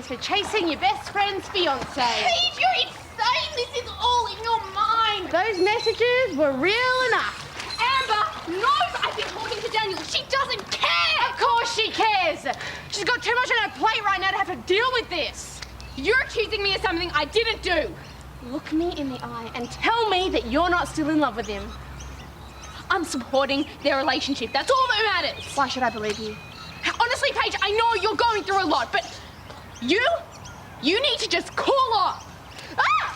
years for chasing your best friend's fiancé. Paige, you're insane! This is all in your mind! Those messages were real enough. Amber knows I've been talking to Daniel. She doesn't care! Of course she cares. She's got too much on her plate right now to have to deal with this. You're accusing me of something I didn't do. Look me in the eye and tell me that you're not still in love with him. I'm supporting their relationship. That's all that matters. Why should I believe you? Honestly, Paige, I know you're going through a lot, but you need to just cool off. Ah!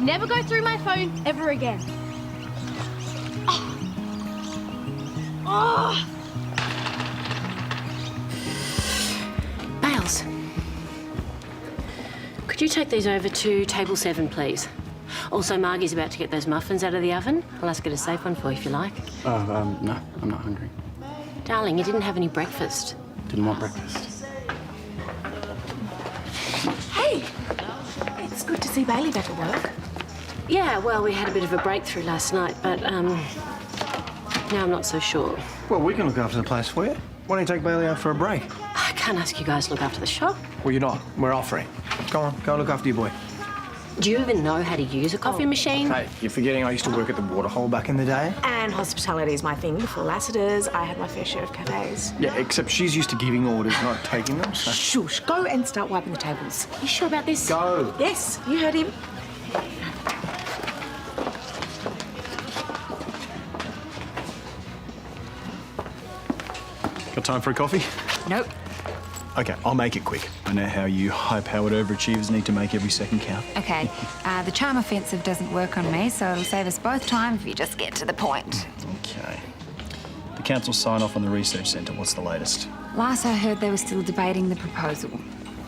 Never go through my phone ever again. Oh. Bales. Could you take these over to table 7, please? Also, Margie's about to get those muffins out of the oven. I'll ask her to save one for you if you like. No, I'm not hungry. Darling, you didn't have any breakfast. Didn't want breakfast. Hey, it's good to see Bailey back at work. Yeah, well, we had a bit of a breakthrough last night, but, now I'm not so sure. Well, we can look after the place for you. Why don't you take Bailey out for a break? I can't ask you guys to look after the shop. Well, you're not. We're offering. Go on, go look after your boy. Do you even know how to use a coffee machine? Hey, you're forgetting I used to work at the waterhole back in the day? And hospitality is my thing. Before Lassiter's, I had my fair share of cafes. Yeah, except she's used to giving orders, not taking them. So. Shush, go and start wiping the tables. You sure about this? Go. Yes, you heard him. Got time for a coffee? Nope. Okay, I'll make it quick. I know how you high-powered overachievers need to make every second count. Okay, the charm offensive doesn't work on me, so it'll save us both time if you just get to the point. Okay. The council sign off on the research centre. What's the latest? Last I heard, they were still debating the proposal.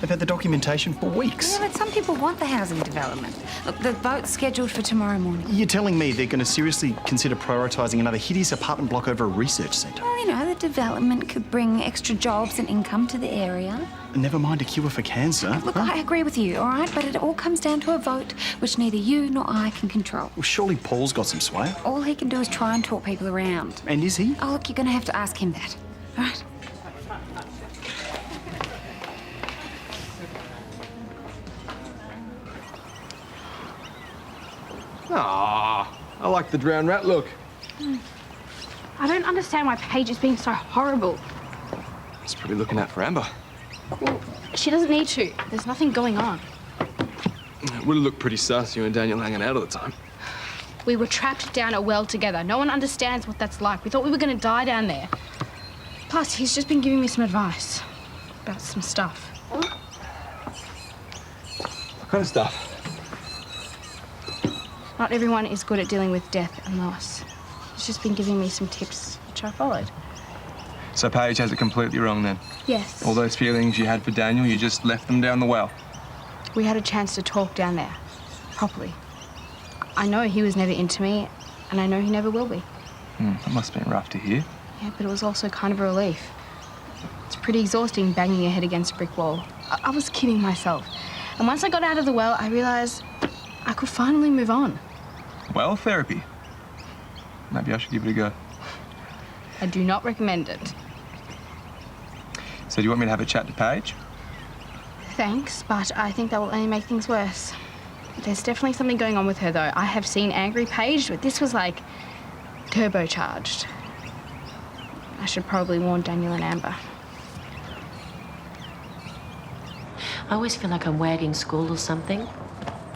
They've had the documentation for weeks. Yeah, but some people want the housing development. Look, the vote's scheduled for tomorrow morning. You're telling me they're going to seriously consider prioritising another hideous apartment block over a research centre? Well, you know, the development could bring extra jobs and income to the area. And never mind a cure for cancer. Look, I agree with you, all right? But it all comes down to a vote, which neither you nor I can control. Well, surely Paul's got some sway. All he can do is try and talk people around. And is he? Oh, look, you're going to have to ask him that, all right? Ah, I like the drowned rat look. I don't understand why Paige is being so horrible. It's probably looking out for Amber. Well, she doesn't need to. There's nothing going on. It would have looked pretty sus, you and Daniel hanging out all the time. We were trapped down a well together. No one understands what that's like. We thought we were going to die down there. Plus, he's just been giving me some advice about some stuff. What kind of stuff? Not everyone is good at dealing with death and loss. He's just been giving me some tips, which I followed. So Paige has it completely wrong then? Yes. All those feelings you had for Daniel, you just left them down the well? We had a chance to talk down there, properly. I know he was never into me, and I know he never will be. That must have been rough to hear. Yeah, but it was also kind of a relief. It's pretty exhausting banging your head against a brick wall. I was kidding myself. And once I got out of the well, I realised I could finally move on. Well, therapy. Maybe I should give it a go. I do not recommend it. So do you want me to have a chat to Paige? Thanks, but I think that will only make things worse. There's definitely something going on with her, though. I have seen angry Paige, but this was like turbocharged. I should probably warn Daniel and Amber. I always feel like I'm wagging school or something,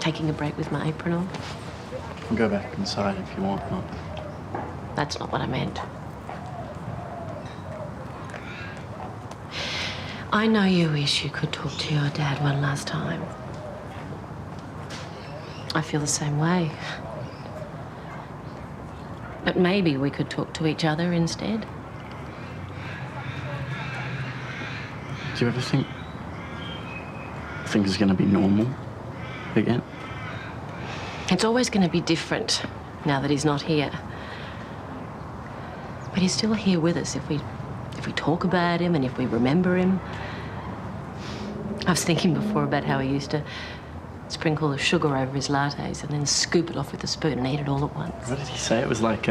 taking a break with my apron on. I'll go back inside if you want. No. That's not what I meant. I know you wish you could talk to your dad one last time. I feel the same way. But maybe we could talk to each other instead. Do you ever think things are going to be normal again? It's always going to be different now that he's not here. But he's still here with us if we talk about him and if we remember him. I was thinking before about how he used to sprinkle the sugar over his lattes and then scoop it off with a spoon and eat it all at once. What did he say? It was like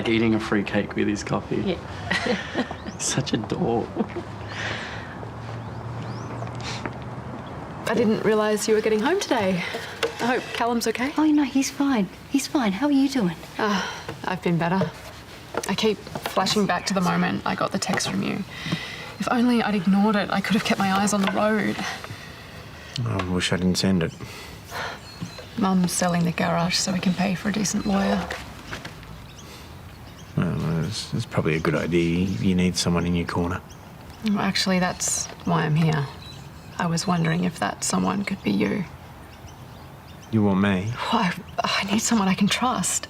eating a free cake with his coffee. Yeah. Such a dork. I didn't realise you were getting home today. I hope Callum's okay. Oh, no, he's fine. He's fine. How are you doing? I've been better. I keep flashing back to the moment I got the text from you. If only I'd ignored it, I could have kept my eyes on the road. I wish I didn't send it. Mum's selling the garage so we can pay for a decent lawyer. Well, it's probably a good idea. You need someone in your corner. Well, actually, that's why I'm here. I was wondering if that someone could be you. You want me? Oh, I need someone I can trust.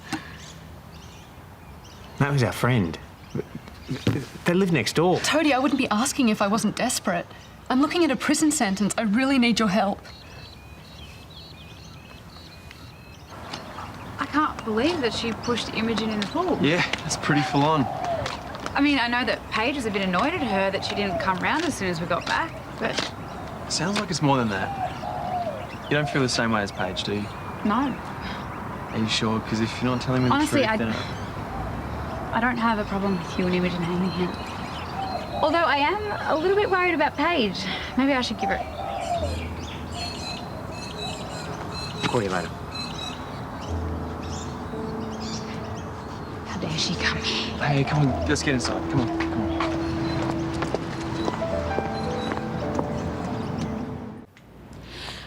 That was our friend. They live next door. Toadie, I wouldn't be asking if I wasn't desperate. I'm looking at a prison sentence. I really need your help. I can't believe that she pushed Imogen in the pool. Yeah, that's pretty full on. I mean, I know that Paige was a bit annoyed at her that she didn't come round as soon as we got back, but... Sounds like it's more than that. You don't feel the same way as Paige, do you? No. Are you sure? Because if you're not telling me Honestly, the truth, then... I don't have a problem with you and Imogen hanging out. Although I am a little bit worried about Paige. Maybe I should give her... Call you later. How dare she come here? Hey, come on, let's get inside. Come on, come on.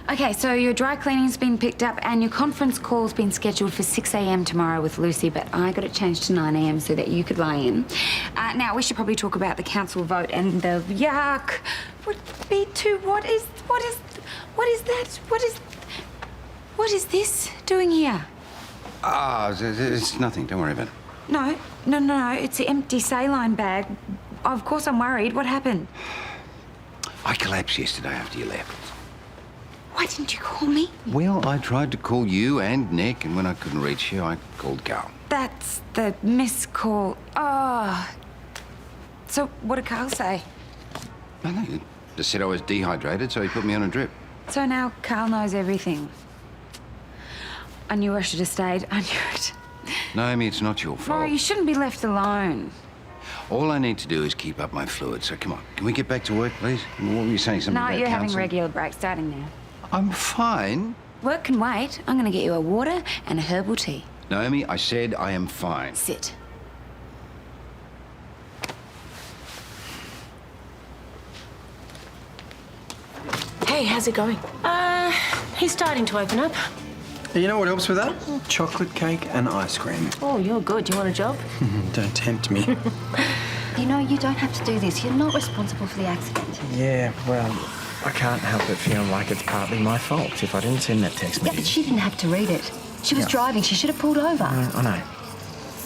Okay, so your dry cleaning's been picked up and your conference call's been scheduled for 6 a.m. tomorrow with Lucy, but I got it changed to 9 a.m. so that you could lie in. Now, we should probably talk about the council vote and the yuck. B2, what is that? What is this doing here? It's nothing. Don't worry about it. No. It's the empty saline bag. Of course I'm worried. What happened? I collapsed yesterday after you left. Why didn't you call me? Well, I tried to call you and Nick, and when I couldn't reach you, I called Karl. That's the missed call. Oh. So what did Karl say? Nothing. He just said I was dehydrated, so he put me on a drip. So now Karl knows everything. I knew I should have stayed. I knew it. Naomi, it's not your fault. No, you shouldn't be left alone. All I need to do is keep up my fluid, so come on. Can we get back to work, please? What were you saying? Something No, about you're having council? regular breaks starting now. I'm fine. Work can wait. I'm going to get you a water and a herbal tea. Naomi, I said I am fine. Sit. Hey, how's it going? He's starting to open up. You know what helps with that? Chocolate cake and ice cream. Oh, you're good. You want a job? Don't tempt me. You know, you don't have to do this. You're not responsible for the accident. Yeah, well, I can't help but feel like it's partly my fault if I didn't send that text Yeah, but message. she didn't have to read it. She was driving. She should have pulled over. I know.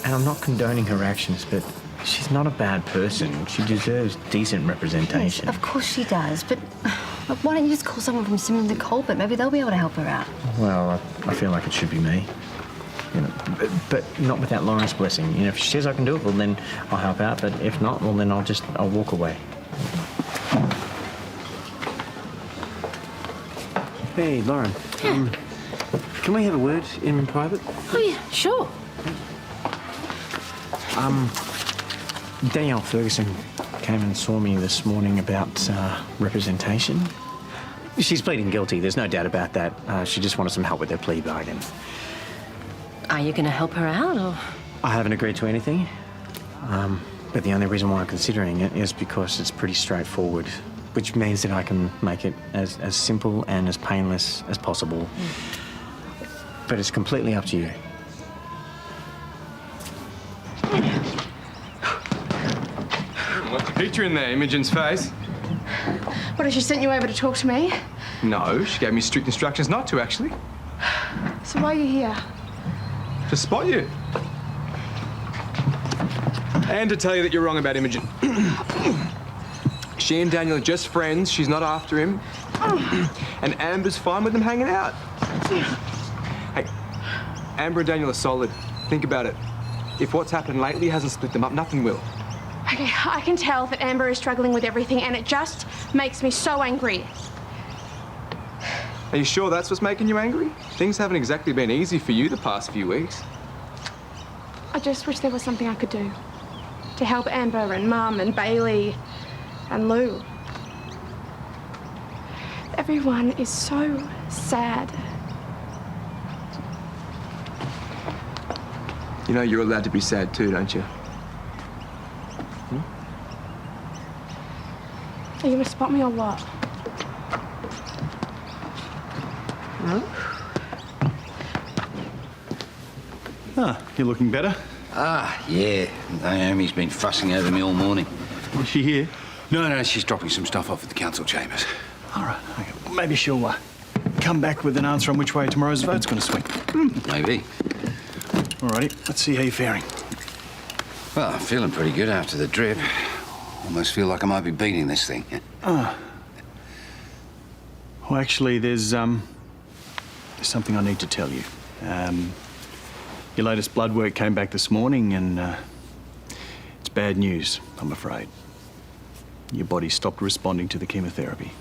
And I'm not condoning her actions, but she's not a bad person. She deserves decent representation. Yes, of course she does. But look, why don't you just call someone from Simmons and Colbert? Maybe they'll be able to help her out. Well, I feel like it should be me. You know, but not without Lauren's blessing. You know, if she says I can do it, well, then I'll help out. But if not, well, then I'll walk away. Hey, Lauren. Yeah. Can we have a word in private? Oh, yeah, sure. Danielle Ferguson came and saw me this morning about representation. She's pleading guilty, there's no doubt about that. She just wanted some help with her plea bargain. Are you going to help her out, or...? I haven't agreed to anything, but the only reason why I'm considering it is because it's pretty straightforward, which means that I can make it as simple and as painless as possible. But it's completely up to you. What's the picture in there? Imogen's face? What, has she sent you over to talk to me? No, she gave me strict instructions not to, actually. So why are you here? To spot you. And to tell you that you're wrong about Imogen. She and Daniel are just friends. She's not after him. And Amber's fine with them hanging out. Hey, Amber and Daniel are solid. Think about it. If what's happened lately hasn't split them up, nothing will. Okay, I can tell that Amber is struggling with everything, and it just makes me so angry. Are you sure that's what's making you angry? Things haven't exactly been easy for you the past few weeks. I just wish there was something I could do to help Amber and Mum and Bailey and Lou. Everyone is so sad. You know you're allowed to be sad too, don't you? Are you gonna spot me or what? Ah, you're looking better. Ah, yeah. Naomi's been fussing over me all morning. Is she here? No, she's dropping some stuff off at the council chambers. All right, okay. Maybe she'll come back with an answer on which way tomorrow's vote's going to swing. Maybe. All righty, let's see how you're faring. Well, I'm feeling pretty good after the drip. Almost feel like I might be beating this thing. Well, actually, there's something I need to tell you. Your latest blood work came back this morning, and it's bad news, I'm afraid. Your body stopped responding to the chemotherapy.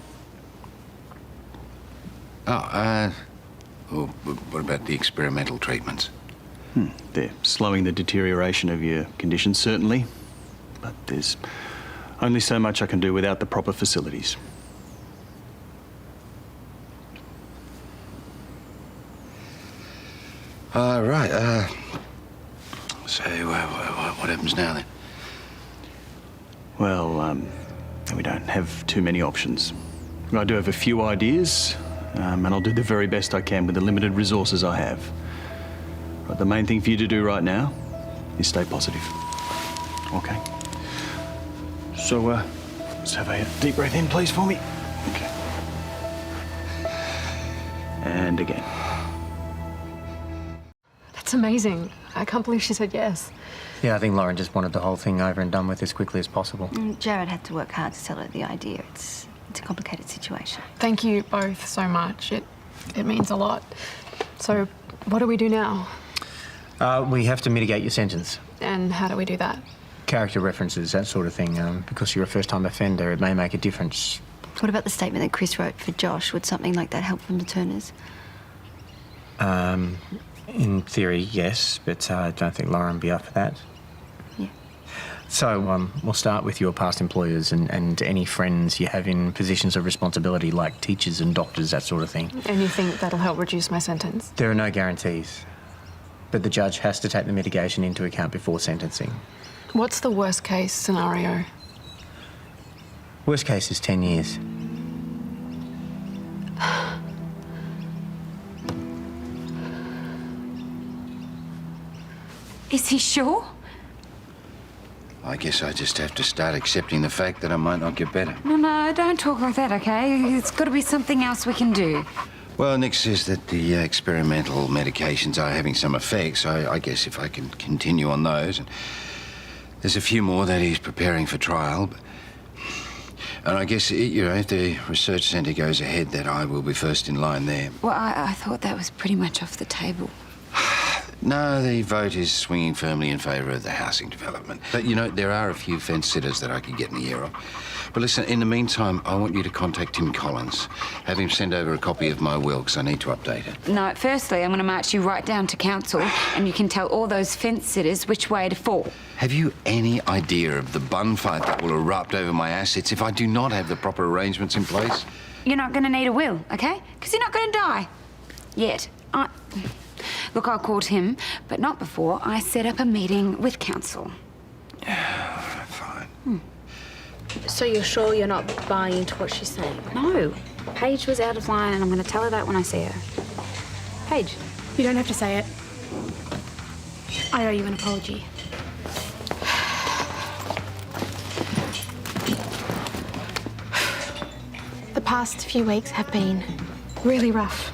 Oh, well, what about the experimental treatments? They're slowing the deterioration of your condition, certainly, but there's only so much I can do without the proper facilities. Right. So, what happens now, then? Well, we don't have too many options. I do have a few ideas, and I'll do the very best I can with the limited resources I have. But the main thing for you to do right now is stay positive. Okay? So, let's have a deep breath in, please, for me. Okay. And again. That's amazing. I can't believe she said yes. Yeah, I think Lauren just wanted the whole thing over and done with as quickly as possible. Jared had to work hard to sell her the idea. It's a complicated situation. Thank you both so much. It means a lot. So, what do we do now? We have to mitigate your sentence. And how do we do that? Character references, that sort of thing. Because you're a first-time offender, it may make a difference. What about the statement that Chris wrote for Josh? Would something like that help from the Turners? In theory, yes, but I don't think Lauren would be up for that. Yeah. So, we'll start with your past employers and any friends you have in positions of responsibility, like teachers and doctors, that sort of thing. And you think that'll help reduce my sentence? There are no guarantees, but the judge has to take the mitigation into account before sentencing. What's the worst case scenario? Worst case is 10 years. Is he sure? I guess I just have to start accepting the fact that I might not get better. No, don't talk like that, okay? It's got to be something else we can do. Well, Nick says that the experimental medications are having some effect, so I guess if I can continue on those. And there's a few more that he's preparing for trial. And I guess, if the research centre goes ahead, that I will be first in line there. Well, I thought that was pretty much off the table. No, the vote is swinging firmly in favour of the housing development. But, there are a few fence sitters that I could get in the ear of. But listen, in the meantime, I want you to contact Tim Collins. Have him send over a copy of my will, because I need to update it. No, firstly, I'm going to march you right down to council and you can tell all those fence sitters which way to fall. Have you any idea of the bun fight that will erupt over my assets if I do not have the proper arrangements in place? You're not going to need a will, okay? Because you're not going to die. Yet. Look, I'll call him, but not before I set up a meeting with council. Fine. So you're sure you're not buying into what she's saying? No. Paige was out of line, and I'm going to tell her that when I see her. Paige. You don't have to say it. I owe you an apology. The past few weeks have been really rough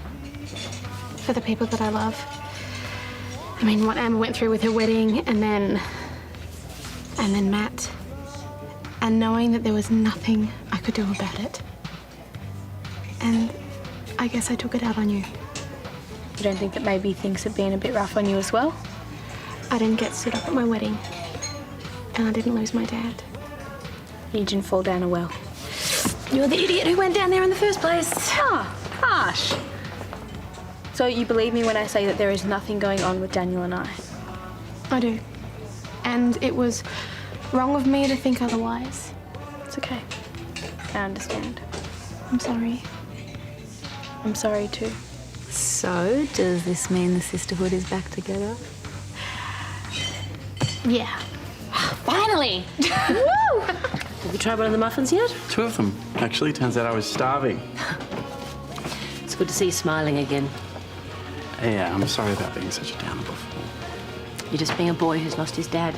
for the people that I love. I mean, what Amber went through with her wedding, and then Matt. And knowing that there was nothing I could do about it. And I guess I took it out on you. You don't think that maybe things have been a bit rough on you as well? I didn't get stood up at my wedding. And I didn't lose my dad. You didn't fall down a well. You're the idiot who went down there in the first place. Harsh. So you believe me when I say that there is nothing going on with Daniel and I? I do. And it was wrong of me to think otherwise. It's okay. I understand. I'm sorry. I'm sorry too. So, does this mean the sisterhood is back together? Yeah. Finally! Woo! Have you tried one of the muffins yet? 2 of them, actually. Turns out I was starving. It's good to see you smiling again. Yeah, I'm sorry about being such a downer before. You're just being a boy who's lost his dad.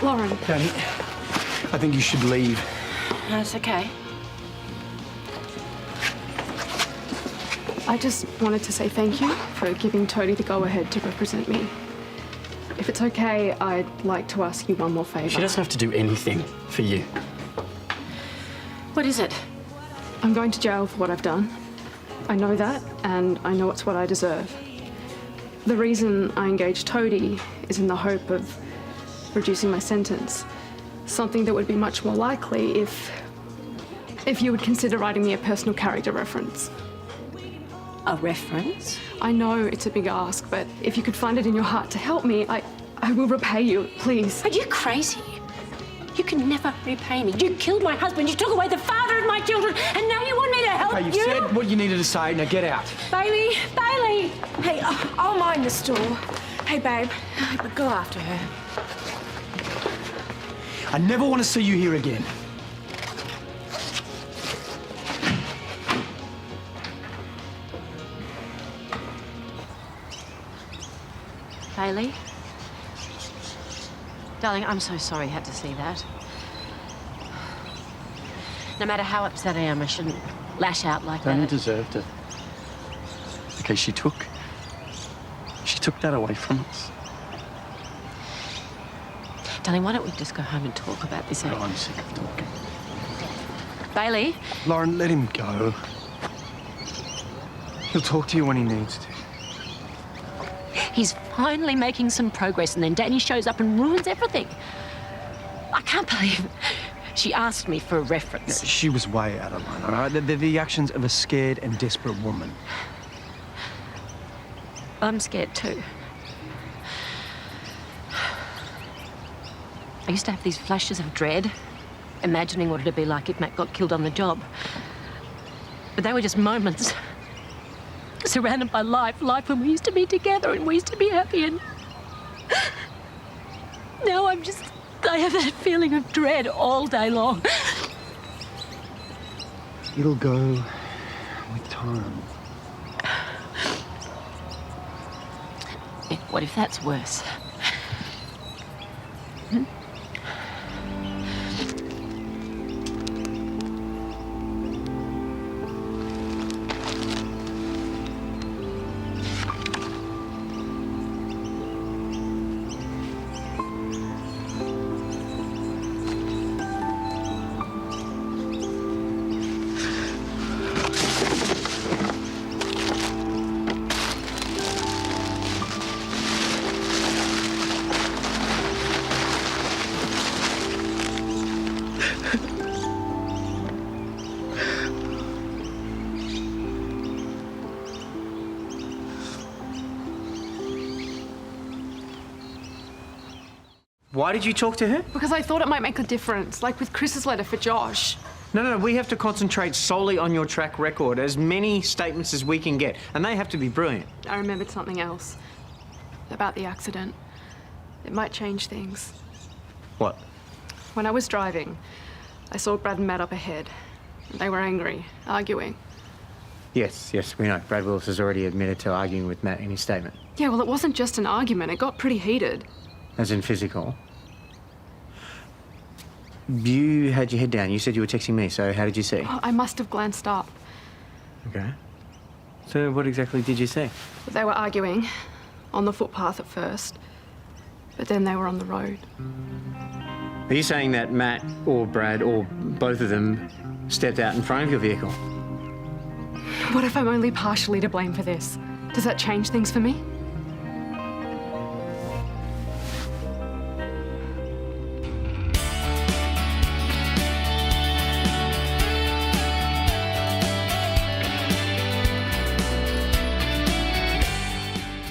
Lauren. Danny, I think you should leave. No, it's okay. I just wanted to say thank you for giving Toadie the go-ahead to represent me. If it's okay, I'd like to ask you one more favour. She doesn't have to do anything for you. What is it? I'm going to jail for what I've done. I know that, and I know it's what I deserve. The reason I engaged Toadie is in the hope of reducing my sentence. Something that would be much more likely if you would consider writing me a personal character reference. A reference? I know it's a big ask, but if you could find it in your heart to help me, I will repay you, please. Are you crazy? You can never repay me. You killed my husband, you took away the father of my children, and now you want me to help Hey, you've you? said what you needed to say. Now get out. Bailey! Bailey! Hey, I'll mind the store. Hey, babe, but go after her. I never want to see you here again. Bailey? Darling, I'm so sorry you had to see that. No matter how upset I am, I shouldn't lash out like Brennan that. deserved it. Okay, she took that away from us. Darling, why don't we just go home and talk about this? Oh, I'm sick of talking. Bailey? Lauren, let him go. He'll talk to you when he needs to. He's finally making some progress, and then Danny shows up and ruins everything. I can't believe she asked me for a reference. She was way out of line, all right? They're the actions of a scared and desperate woman. I'm scared too. I used to have these flashes of dread, imagining what it'd be like if Matt got killed on the job. But they were just moments. Surrounded by life when we used to be together and we used to be happy, and now I have that feeling of dread all day long. It'll go with time. What if that's worse? Why did you talk to her? Because I thought it might make a difference, like with Chris's letter for Josh. No, we have to concentrate solely on your track record, as many statements as we can get, and they have to be brilliant. I remembered something else. About the accident. It might change things. What? When I was driving, I saw Brad and Matt up ahead. They were angry, arguing. Yes, we know. Brad Willis has already admitted to arguing with Matt in his statement. Yeah, well, it wasn't just an argument. It got pretty heated. As in physical? You had your head down. You said you were texting me, so how did you see? Oh, I must have glanced up. Okay. So what exactly did you see? They were arguing on the footpath at first, but then they were on the road. Are you saying that Matt or Brad or both of them stepped out in front of your vehicle? What if I'm only partially to blame for this? Does that change things for me?